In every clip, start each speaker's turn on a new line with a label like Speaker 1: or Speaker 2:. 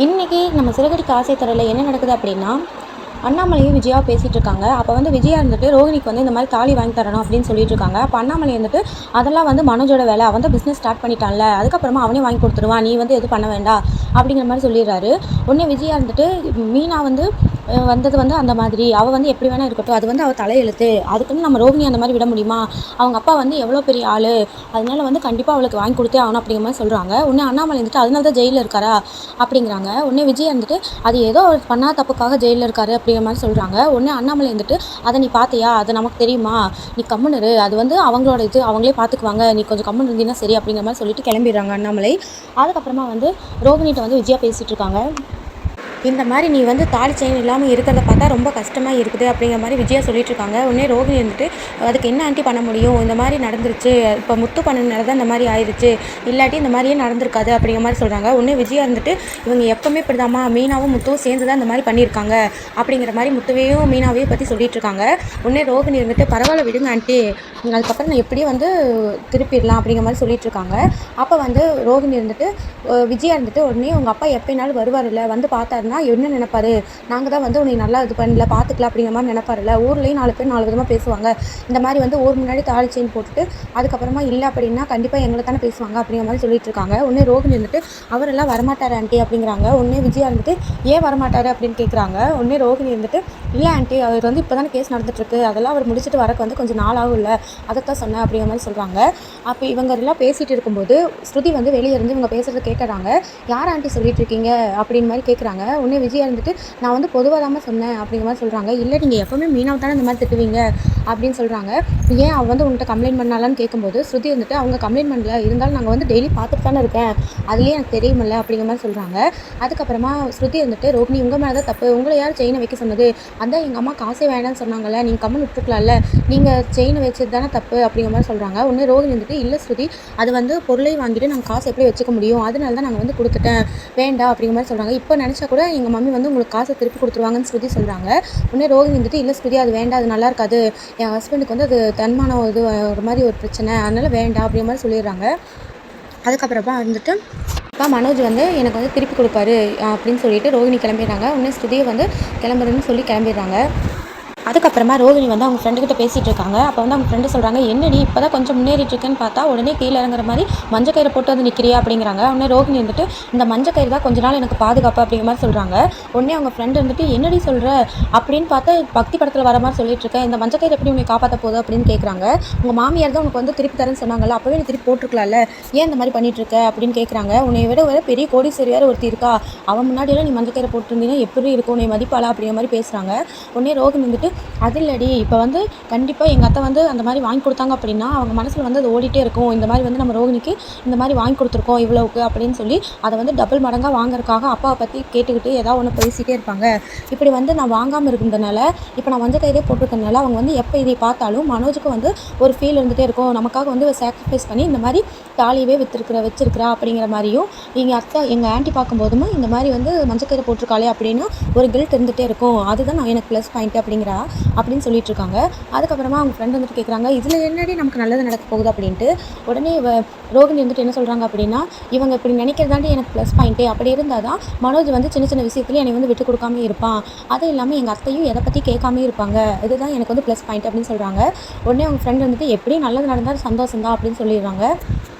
Speaker 1: இன்றைக்கி நம்ம சிறகடிக்க ஆசை தரல என்ன நடக்குது அப்படின்னா, அண்ணாமலையும் விஜயாவும் பேசிகிட்டு இருக்காங்க. அப்போ வந்து விஜயா இருந்துட்டு ரோகிணிக்கு வந்து இந்த மாதிரி தாலி வாங்கி தரணும் அப்படின்னு சொல்லிட்டு இருக்காங்க. அப்போ அண்ணாமலை வந்துட்டு அதெல்லாம் வந்து மனோஜோட வேலை, அவன் தான் பிஸ்னஸ் ஸ்டார்ட் பண்ணிட்டான்ல, அதுக்கப்புறமா அவனே வாங்கி கொடுத்துருவான், நீ வந்து எதுவும் பண்ண வேண்டாம் அப்படிங்கிற மாதிரி சொல்லிடுறாரு. உடனே விஜயா இருந்துட்டு மீனா வந்து வந்தது வந்து அந்த மாதிரி அவள் வந்து எப்படி வேணால் இருக்கட்டும், அது வந்து அவள் தலையெழுத்து, அதுக்குன்னு நம்ம ரோகிணி அந்த மாதிரி விட முடியுமா? அவங்க அப்பா வந்து எவ்வளோ பெரிய ஆள், அதனால வந்து கண்டிப்பாக அவளுக்கு வாங்கி கொடுத்தே ஆகணும் அப்படிங்கிற மாதிரி சொல்கிறாங்க. உடனே அண்ணாமலை வந்துட்டு அதனால தான் ஜெயிலில் இருக்காரா அப்படிங்கிறாங்க. உடனே விஜய் வந்துட்டு அது ஏதோ ஒரு பண்ணா தப்புக்காக ஜெயிலில் இருக்காரு அப்படிங்கிற மாதிரி சொல்கிறாங்க. உடனே அண்ணாமலை வந்துட்டு அதை நீ பார்த்தியா, அது நமக்கு தெரியுமா, நீ கம்முனு அது வந்து அவங்களோட இது, அவங்களே பார்த்துக்குவாங்க, நீ கொஞ்சம் கம்முன்னு இருந்தீங்கன்னா சரி அப்படிங்கிற மாதிரி சொல்லிட்டு கிளம்பிடுறாங்க அண்ணாமலை. அதுக்கப்புறமா வந்து ரோகிணிகிட்ட வந்து விஜயா பேசிகிட்டு இருக்காங்க. இந்த மாதிரி நீ வந்து தாலி செயின் இல்லாமல் இருக்கிறத பார்த்தா ரொம்ப கஷ்டமாக இருக்குது அப்படிங்கிற மாதிரி விஜயா சொல்லிட்டுருக்காங்க. உடனே ரோகிணி வந்துட்டு அதுக்கு என்ன ஆண்டி பண்ண முடியும், இந்த மாதிரி நடந்துருச்சு, இப்போ முத்து பண்ணனால தான் இந்த மாதிரி ஆயிடுச்சு, இல்லாட்டி இந்த மாதிரியே நடந்திருக்காது அப்படிங்கிற மாதிரி சொல்கிறாங்க. உடனே விஜயா இருந்துட்டு இவங்க எப்போவுமே இப்படிதாம்மா, மீனாவும் முத்துவும் சேர்ந்து தான் இந்த மாதிரி பண்ணியிருக்காங்க அப்படிங்கிற மாதிரி முத்துவையும் மீனாவையும் பற்றி சொல்லிட்டு இருக்காங்க. உடனே ரோகிணி இருந்துட்டு பரவாயில்ல விடுங்க ஆண்டி, அதுக்கப்புறம் நான் எப்படியும் வந்து திருப்பிடலாம் அப்படிங்கிற மாதிரி சொல்லிட்டு இருக்காங்க. அப்போ வந்து ரோகிணி இருந்துட்டு விஜயா இருந்துட்டு உடனே உங்கள் அப்பா எப்போனாலும் வருவார்ல, வந்து பார்த்தாருன்னா என்ன நினைப்பாரு, நாங்கள் தான் வந்து உன்னை நல்லா இது பண்ணல பார்த்துக்கலாம் அப்படிங்கிற மாதிரி நினைப்பாருல்ல, ஊர்லேயும் 4 பேர் 4 விதமாக பேசுவாங்க, இந்த மாதிரி வந்து ஊர் முன்னாடி தாலி செயின் போட்டுட்டு அதுக்கப்புறமா இல்லை அப்படின்னா கண்டிப்பாக எங்களை தானே பேசுவாங்க அப்படிங்கிற மாதிரி சொல்லிட்டு இருக்காங்க. உடனே ரோகிணி இருந்துட்டு அவரெல்லாம் வரமாட்டார் ஆண்டி அப்படிங்கிறாங்க. உடனே விஜயா இருந்துட்டு ஏன் வரமாட்டார் அப்படின்னு கேட்குறாங்க. உடனே ரோகிணி இருந்துட்டு இல்லை ஆண்டி, அவர் வந்து இப்போ தானே கேஸ் நடந்துட்டுருக்கு, அதெல்லாம் அவர் முடிச்சுட்டு வரக்கு வந்து கொஞ்சம் நாள் ஆகும் இல்லை, அதைத்தான் சொன்னேன் அப்படிங்கிற மாதிரி சொல்கிறாங்க. அப்போ இவங்க எல்லாம் பேசிகிட்டு இருக்கும்போது ஸ்ருதி வந்து வெளியே இருந்து இவங்க பேசுகிறத கேட்குறாங்க. யார் ஆண்டி சொல்லிட்டு இருக்கீங்க அப்படின்னு மாதிரி கேட்குறாங்க. உடனே விஜயா இருந்துட்டு நான் வந்து பொதுவாக தான் சொன்னேன் அப்படிங்கிற மாதிரி சொல்கிறாங்க. இல்லை நீங்கள் எப்போவுமே மீனாவை தானே இந்த மாதிரி திட்டுவீங்க அப்படின்னு சொல்கிறாங்க. ஏன் அவள் வந்து உன்கிட்ட கம்ப்ளைண்ட் பண்ணாலான்னு கேட்கும்போது ஸ்ருதி வந்துட்டு அவங்க கம்ப்ளைண்ட் பண்ணல, இருந்தாலும் நாங்கள் வந்து டெய்லி பார்த்துட்டு தானே இருக்கேன், அதுலேயே எனக்கு தெரியுமில்ல அப்படிங்கிற மாதிரி சொல்கிறாங்க. அதுக்கப்புறமா ஸ்ருதி வந்துட்டு ரோகிணி உங்கள் மேலே தான் தப்பு, உங்களை யார் செயினை வைக்க சொன்னது, அதான் எங்கள் அம்மா காசே வேணான்னு சொன்னாங்கல்ல, நீங்கள் கம்முன்னு விட்டுருக்கலாம்ல, நீங்கள் செயினை வச்சது தானே தப்பு அப்படிங்கிற மாதிரி சொல்கிறாங்க. உடனே ரோகிணி வந்துட்டு இல்லை ஸ்ருதி, அது வந்து பொருளை வாங்கிட்டு நாங்கள் காசு எப்படி வச்சுக்க முடியும், அதனால தான் நாங்கள் வந்து கொடுத்துட்டேன், வேண்டாம் அப்படிங்கிற மாதிரி சொல்கிறாங்க. இப்போ நினச்சா கூட எங்கள் மம்மி வந்து உங்களுக்கு காசை திருப்பி கொடுத்துருவாங்கன்னு ஸ்ருதி சொல்கிறாங்க. உடனே ரோகிணி வந்துட்டு இல்லை ஸ்ருதி அது வேண்டாம், அது நல்லா இருக்காது, என் ஹஸ்பண்டுக்கு வந்து அது தன்மான இது ஒரு மாதிரி ஒரு பிரச்சனை, அதனால் வேண்டாம் அப்படிங்கிற மாதிரி சொல்லிடுறாங்க. அதுக்கப்புறமா வந்துட்டு அப்பா மனோஜ் வந்து எனக்கு வந்து திருப்பி கொடுப்பாரு அப்படின்னு சொல்லிட்டு ரோகிணி கிளம்பிடுறாங்க. உடனே ஸ்ருதியை வந்து கிளம்புறதுன்னு சொல்லி கிளம்பிடுறாங்க. அதுக்கப்புறமா ரோகிணி வந்து அவங்க ஃப்ரெண்டுக்கிட்ட பேசிகிட்டு இருக்காங்க. அப்போ வந்து அவங்க ஃப்ரெண்டு சொல்கிறாங்க, என்னடி இப்போ தான் கொஞ்சம் முன்னேறிட்டு இருக்கேன்னு பார்த்தா உடனே கீழே இறங்குற மாதிரி மஞ்சள் கயிறு போட்டு வந்து நிற்கிறியா அப்படிங்கிறாங்க. உடனே ரோகிணி வந்துட்டு இந்த மஞ்சள் கயிறு தான் கொஞ்ச நாள் எனக்கு பாதுகாப்பு அப்படிங்கிற மாதிரி சொல்கிறாங்க. உடனே அவங்க ஃப்ரெண்டு வந்துட்டு என்னடி சொல்கிற அப்படின்னு பார்த்தா பக்தி படத்தில் வர மாதிரி சொல்லிட்டு இருக்கேன், இந்த மஞ்சள் கயிறு எப்படி உன்னை காப்பாற்ற போகுது அப்படின்னு கேட்குறாங்க. உங்கள் மாமியார் தான் உனக்கு வந்து திருப்பி தரேன்னு சொன்னாங்கல்ல, அப்போவே நீ திருப்பி போட்டிருக்கலாம்ல, ஏன் இந்த மாதிரி பண்ணிட்டுருக்க அப்படின்னு கேட்குறாங்க. உன்னை விட வேறு பெரிய கோடீஸ்வரி வேறு ஒருத்தி இருக்கா, அவன் முன்னாடியெல்லாம் நீ மஞ்சள் கயிறு போட்டிருந்தீங்கன்னா எப்படி இருக்கும், உன்னை மதிப்பாளா அப்படிங்கிற மாதிரி பேசுகிறாங்க. உடனே ரோகிணி வந்துட்டு அது இல்லடி, இப்போ வந்து கண்டிப்பாக எங்கள் அத்தை வந்து அந்த மாதிரி வாங்கி கொடுத்தாங்க அப்படின்னா அவங்க மனசில் வந்து அது ஓடிட்டே இருக்கும், இந்த மாதிரி வந்து நம்ம ரோகிணிக்கு இந்த மாதிரி வாங்கி கொடுத்துருக்கோம் இவ்வளவுக்கு அப்படின்னு சொல்லி அதை வந்து டபுள் மடங்காக வாங்குறதுக்காக அப்பாவை பற்றி கேட்டுக்கிட்டு ஏதாவது ஒன்று பேசிகிட்டே இருப்பாங்க. இப்படி வந்து நான் வாங்காமல் இருந்ததுனால இப்போ நான் மஞ்சள் கயிறே போட்டிருக்கனால அவங்க வந்து எப்போ இதை பார்த்தாலும் மனோஜுக்கு வந்து ஒரு ஃபீல் இருந்துகிட்டே இருக்கும், நமக்காக வந்து சாக்ரிஃபைஸ் பண்ணி இந்த மாதிரி தாலியவே வச்சிருக்கிறா அப்படிங்கிற மாதிரியும் எங்கள் அத்தை எங்கள் ஆண்டி பார்க்கும்போதும் இந்த மாதிரி வந்து மஞ்சள் கயிறு போட்டிருக்காளே அப்படின்னு ஒரு கில்ட் இருந்துகிட்டே இருக்கும், அதுதான் நான் எனக்கு ப்ளஸ் பாயிண்ட் அப்படிங்கிறா அப்படின்னு சொல்லிட்டு இருக்காங்க. அதுக்கப்புறமா அவங்க ஃப்ரெண்ட் வந்துட்டு கேட்குறாங்க, இதில் என்னடி நமக்கு நல்லது நடக்க போகுது அப்படின்ட்டு. உடனே ரோகிணி வந்துட்டு என்ன சொல்கிறாங்க அப்படின்னா, இவங்க இப்படி நினைக்கிறதாண்டி எனக்கு ப்ளஸ் பாயிண்ட்டு, அப்படி இருந்தால் தான் மனோஜ் வந்து சின்ன சின்ன விஷயத்துலேயும் என்னை வந்து விட்டு கொடுக்காம இருப்பான், அதுவும் இல்லாமல் எங்கள் அத்தையும் எதை பற்றி கேட்காம இருப்பாங்க, இதுதான் எனக்கு வந்து ப்ளஸ் பாயிண்ட் அப்படின்னு சொல்கிறாங்க. உடனே அவங்க ஃப்ரெண்ட் வந்துட்டு எப்படி நல்லது நடந்தால் சந்தோஷம் தான் அப்படின்னு சொல்லிடுறாங்க.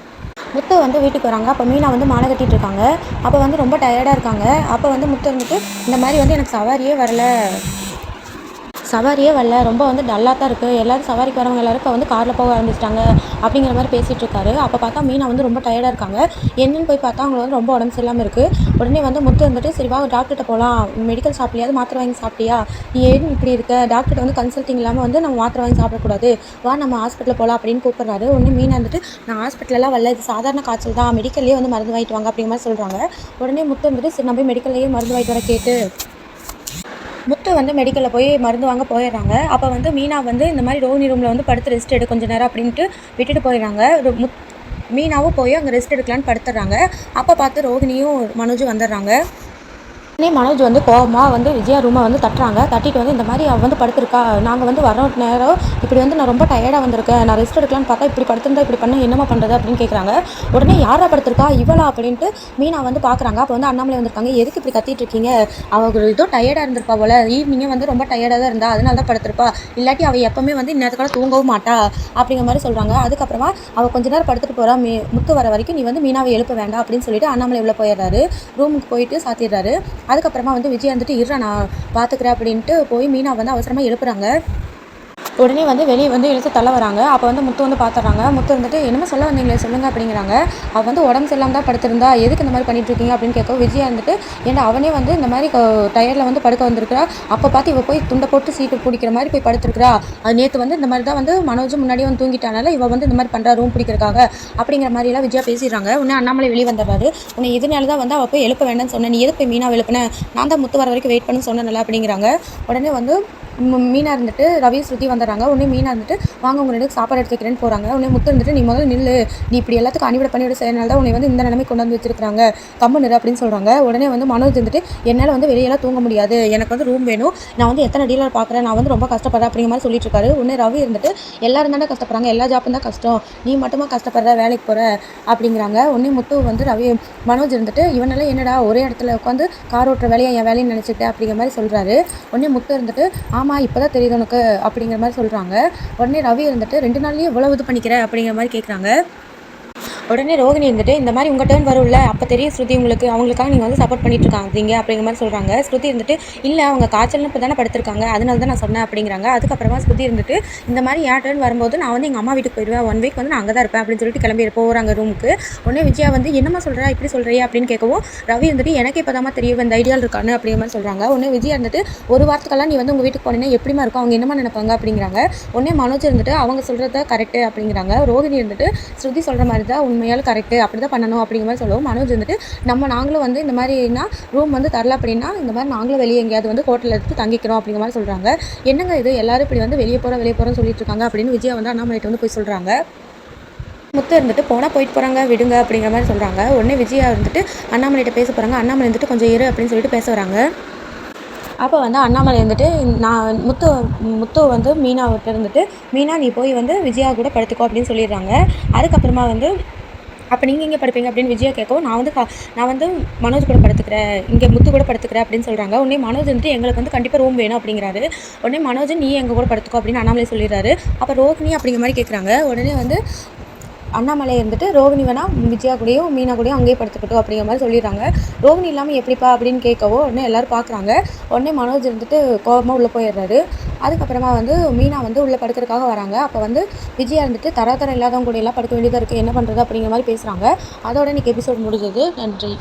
Speaker 1: முத்து வந்து வீட்டுக்கு வராங்க. அப்போ மீனா வந்து மாலை கட்டிகிட்டு இருக்காங்க. அப்போ வந்து ரொம்ப டயர்டாக இருக்காங்க. அப்போ வந்து முத்து வந்துட்டு இந்த மாதிரி வந்து எனக்கு சவாரியே வரல, ரொம்ப வந்து டல்லாக தான் இருக்குது, எல்லோரும் சவாரிக்கு வரவங்க எல்லோரும் இப்போ வந்து காரில் போக ஆரம்பிச்சிட்டாங்க அப்படிங்கிற மாதிரி பேசிகிட்டு இருக்காரு. அப்போ பார்த்தா மீனா வந்து ரொம்ப டயர்டாக இருக்காங்க. என்னன்னு போய் பார்த்தா அவங்களுக்கு வந்து ரொம்ப உடம்பு சரியில்லாமல் இருக்குது. உடனே வந்து முத்து வந்துட்டு சரி வா டாக்டர்கிட்ட போகலாம், மெடிக்கல் ஷாப்லையாவது மாத்திரை வாங்கி சாப்பிட்டியா, நீ ஏன் இப்படி இருக்க, டாக்டர்கிட்ட வந்து கன்சல்ட்டிங் இல்லாமல் வந்து நம்ம மாத்திரை வாங்கி சாப்பிடக்கூடாது, வா நம்ம ஹாஸ்பிட்டலில் போகலாம் அப்படின்னு கூப்பிட்றாரு. உடனே மீனா வந்துட்டு நான் ஹாஸ்பிட்டலெலாம் வரல, இது சாதாரண காய்ச்சல் தான், மெடிக்கல்லேயே வந்து மருந்து வாங்கிட்டு வாங்க அப்படிங்கிற மாதிரி சொல்கிறாங்க. உடனே முத்து வந்துட்டு சரி நம்ம போய் மெடிக்கல்லையே மருந்து வாங்கிட்டு வர கேட்டு முத்து வந்து மெடிக்கலில் போய் மருந்து வாங்க போயிடுறாங்க. அப்போ வந்து மீனா வந்து இந்த மாதிரி ரோகிணி ரூமில் வந்து படுத்து ரெஸ்ட் எடு கொஞ்சம் நேரம் அப்படின்ட்டு விட்டுட்டு போயிடுறாங்க. மீனாவும் போய் அங்கே ரெஸ்ட் எடுக்கலான்னு படுத்துடுறாங்க. அப்போ பார்த்து ரோகிணியும் மனோஜும் வந்துடுறாங்க. உடனே மனோஜ் வந்து கோவமாக வந்து விஜயா ரூமை வந்து தட்டுறாங்க. தட்டிட்டு வந்து இந்த மாதிரி அவள் வந்து படுத்திருக்கா, நாங்கள் வந்து வர நேரம் இப்படி வந்து நான் ரொம்ப டயர்டாக வந்திருக்கேன், நான் ரெஸ்ட் எடுக்கலான்னு பார்த்தா இப்படி படுத்திருந்தா இப்படி பண்ண என்னம்மா பண்ணுறது அப்படின்னு கேட்குறாங்க. உடனே யாரா படுத்திருக்கா இவளா அப்படின்ட்டு மீனா வந்து பார்க்குறாங்க. அப்போ வந்து அண்ணாமலை வந்திருக்காங்க. எதுக்கு இப்படி கத்திட்டு இருக்கீங்க, அவள் ஏதோ டயர்டாக இருந்திருப்பா போல, ஈவினிங்கே வந்து ரொம்ப டயர்டாக தான் இருந்தா, அதனால தான் படுத்திருப்பா, இல்லாட்டி அவள் எப்பவுமே வந்து இந்நேரத்துக்கால தூங்கவும் மாட்டா அப்படிங்கிற மாதிரி சொல்கிறாங்க. அதுக்கப்புறமா அவள் கொஞ்ச நேரம் படுத்துட்டு போகிறா, முத்து வர வரைக்கும் நீ வந்து மீனாவை எழுப்ப வேண்டாம் அப்படின்னு சொல்லிட்டு அண்ணாமலை உள்ளே போயிடுறாரு. ரூமுக்கு போயிட்டு சாத்திடுறாரு. அதுக்கப்புறமா வந்து விஜய் வந்துட்டு இருறா நான் பார்த்துக்கிறேன் அப்படின்ட்டு போய் மீனா வந்து அவசரமாக எழுப்புறாங்க. உடனே வந்து வெளியே வந்து இழுத்து தள்ள வராங்க. அப்போ வந்து முத்து வந்து பார்த்துறாங்க. முத்து வந்துட்டு என்னமோ சொல்ல வந்தீங்களே சொல்லுங்கள் அப்படிங்கிறாங்க. அவள் வந்து உடம்பு சரியில்லாமல் தான் படுத்திருந்தா, எதுக்கு இந்த மாதிரி பண்ணிட்டு இருக்கீங்க அப்படின்னு கேட்க விஜயா வந்துட்டு ஏன்னா அவனே வந்து இந்த மாதிரி டயரில் வந்து படுக்க வந்திருக்கிறா, அப்போ பார்த்து இவள் போய் துண்டை போட்டு சீட்டு பிடிக்கிற மாதிரி போய் படுத்துருக்கிறா, அது நேற்று வந்து இந்த மாதிரி தான் வந்து மனோஜ் முன்னாடியே வந்து தூங்கிட்டானால இவள் வந்து இந்த மாதிரி பண்ணுறா ரூம் பிடிக்கிறக்காக அப்படிங்கிற மாதிரிலாம் விஜயா பேசிடுறாங்க. உடனே அண்ணாமலை வெளியே வந்துடுறாரு. உன்னை இதனால தான் வந்து அவள் போய் எழுப்ப வேண்டாம்னு சொன்னேன், நீ எதுக்கு போய் மீனாவை எழுப்பினேன், நான் தான் முத்து வர வரைக்கும் வெயிட் பண்ணு சொன்னேன்ல அப்படிங்கிறாங்க. உடனே வந்து மீனா இருந்துட்டு ரவி ஸ்ருதி வந்துடுறாங்க. உடனே மீனா இருந்துட்டு வாங்க உங்கள் ரெண்டு சாப்பாடு எடுத்து வைக்கிறேன்னு போகிறாங்க. உடனே முத்து இருந்துட்டு நீ முதல்ல நில்லு, நீ இப்படி எல்லாத்துக்கும் பண்ணிவிட செய்யறனால தான் உன்னை வந்து இந்த நிலைமை கொண்டு வந்து வச்சிருக்காங்க, கம்முன்னு அப்படின்னு சொல்கிறாங்க. உடனே வந்து மனோஜ் இருந்துட்டு என்னால் வந்து வெளியெல்லாம் தூங்க முடியாது, எனக்கு வந்து ரூம் வேணும், நான் வந்து எத்தனை டீலர் பார்க்குறேன், நான் வந்து ரொம்ப கஷ்டப்படுறேன் அப்படிங்கிற மாதிரி சொல்லிட்டு இருக்காரு. உடனே ரவி இருந்துட்டு எல்லாரும் தானே கஷ்டப்படுறாங்க, எல்லா ஜாப்பும் தான் கஷ்டம், நீ மட்டுமா கஷ்டப்படுற வேலைக்கு போகிற அப்படிங்கிறாங்க. உடனே முத்து வந்து மனோஜ் இருந்துட்டு இவனால என்னடா ஒரே இடத்துல உட்காந்து கார் ஓட்டுற வேலையை என் வேலைன்னு நினச்சிக்கிட்டேன் அப்படிங்கிற மாதிரி சொல்கிறாரு. உடனே முத்து இருந்துட்டு ஆமாம் இப்போ தான் தெரியுது உனக்கு அப்படிங்கிற மாதிரி சொல்கிறாங்க. உடனே ரவி இருந்துட்டு 2 நாள்லேயே இவ்வளோ இது பண்ணிக்கிற அப்படிங்கிற மாதிரி கேட்குறாங்க. உடனே ரோகிணி இருந்துட்டு இந்த மாதிரி உங்கள் டேர்ன் வரும்ல அப்போ தெரியும் ஸ்ருதி உங்களுக்கு, அவங்களுக்காக நீங்கள் வந்து சப்போர்ட் பண்ணிட்டு இருக்காங்க அப்படிங்கிற மாதிரி சொல்கிறாங்க. ஸ்ருதி இருந்துட்டு இல்லை அவங்க காய்ச்சல்னு இப்போ தானே படுத்திருக்காங்க, அதனால தான் நான் சொன்னேன் அப்படிங்கிறாங்க. அதுக்கப்புறமா ஸ்ருதி இருந்துட்டு இந்த மாதிரி என் டேர்ன் வரும்போது நான் வந்து எங்கள் அம்மா வீட்டுக்கு போயிடுவேன், 1 வீக் வந்து நான் அங்கே தான் இருப்பேன் அப்படின்னு சொல்லிட்டு கிளம்பி போகிறாங்க ரூமுக்கு. உடனே விஜயா வந்து என்னம்மா சொல்கிறா இப்படி சொல்கிறே அப்படின்னு கேட்கவும் ரவி இருந்துட்டு எனக்கு இப்போ தான் தெரியும் இந்த ஐடியாவில் இருக்கான்னு அப்படிங்கிற மாதிரி சொல்கிறாங்க. உடனே விஜயா இருந்துட்டு ஒரு வாரத்துக்கெல்லாம் நீ வந்து உங்கள் வீட்டுக்கு போனீங்கன்னா எப்படிமா இருக்கும், அவங்க என்னமா நினைப்பாங்க அப்படிங்கிறாங்க. உடனே மனோஜ் இருந்துட்டு அவங்க சொல்கிறது தான் கரெக்டு அப்படிங்கிறாங்க. ரோகிணி இருந்துட்டு ஸ்ருதி சொல்கிற மாதிரி தான் உண்மையாலும் கரெக்டு, அப்படி தான் பண்ணணும் அப்படிங்கிற மாதிரி சொல்லுவோம். மனோஜ் வந்துட்டு நாங்களும் வந்து இந்த மாதிரினா ரூம் வந்து தரல அப்படின்னா இந்த மாதிரி நாங்களும் வெளியே எங்கேயாவது வந்து ஹோட்டலில் எடுத்து தங்கிக்கிறோம் அப்படிங்கிற மாதிரி சொல்கிறாங்க. என்னங்க இது எல்லாரும் இப்படி வந்து வெளியே போகிறோம் சொல்லிட்டு இருக்காங்க அப்படின்னு விஜயா வந்து அண்ணாமலைகிட்ட வந்து போய் சொல்கிறாங்க. முத்து இருந்துட்டு போனால் போயிட்டு போகிறாங்க விடுங்க அப்படிங்கிற மாதிரி சொல்கிறாங்க. உடனே விஜயா இருந்துட்டு அண்ணாமலைகிட்ட பேச போகிறாங்க. அண்ணாமலை இருந்துட்டு கொஞ்சம் இரு அப்படின்னு சொல்லிட்டு பேச வராங்க. அப்போ வந்து அண்ணாமலை வந்துட்டு நான் முத்து வந்து மீனாவிட்ட இருந்துட்டு மீனா நீ போய் வந்து விஜயா கூட படுத்துக்கோ அப்படின்னு சொல்லிடுறாங்க. அதுக்கப்புறமா வந்து அப்போ நீங்கள் எங்கே படுப்பீங்க அப்படின்னு விஜயா கேட்கவும் நான் வந்து மனோஜ் கூட படுத்துக்கிறேன், இங்கே முத்து கூட படுத்துக்கிறேன் அப்படின்னு சொல்கிறாங்க. உடனே மனோஜ் வந்துட்டு எங்களுக்கு வந்து கண்டிப்பாக ரூம் வேணும் அப்படிங்கிறாரு. உடனே மனோஜ் நீ எங்கள் கூட படுத்துக்கோ அப்படின்னு அண்ணாமலை சொல்லிடுறாரு. அப்போ ரோகிணி அப்படிங்கிற மாதிரி கேட்குறாங்க. உடனே வந்து அண்ணாமலை இருந்துட்டு ரோகிணி வேணால் விஜயா கூடயும் மீனா கூடயும் அங்கேயே படுத்துக்கிட்டோம் அப்படிங்கிற மாதிரி சொல்லிடுறாங்க. ரோகிணி இல்லாமல் எப்படிப்பா அப்படின்னு கேட்கவோ உடனே எல்லோரும் பார்க்குறாங்க. உடனே மனோஜ் இருந்துட்டு கோபமாக உள்ளே போயிடுறாரு. அதுக்கப்புறமா வந்து மீனா வந்து உள்ளே படுக்கிறதுக்காக வராங்க. அப்போ வந்து விஜயா இருந்துட்டு தர இல்லாதவங்க கூட எல்லாம் படுக்க வேண்டியதாக இருக்குது, என்ன பண்ணுறது அப்படிங்கிற மாதிரி பேசுகிறாங்க. அதோட இன்றைக்கி எபிசோட் முடிஞ்சது. நன்றி.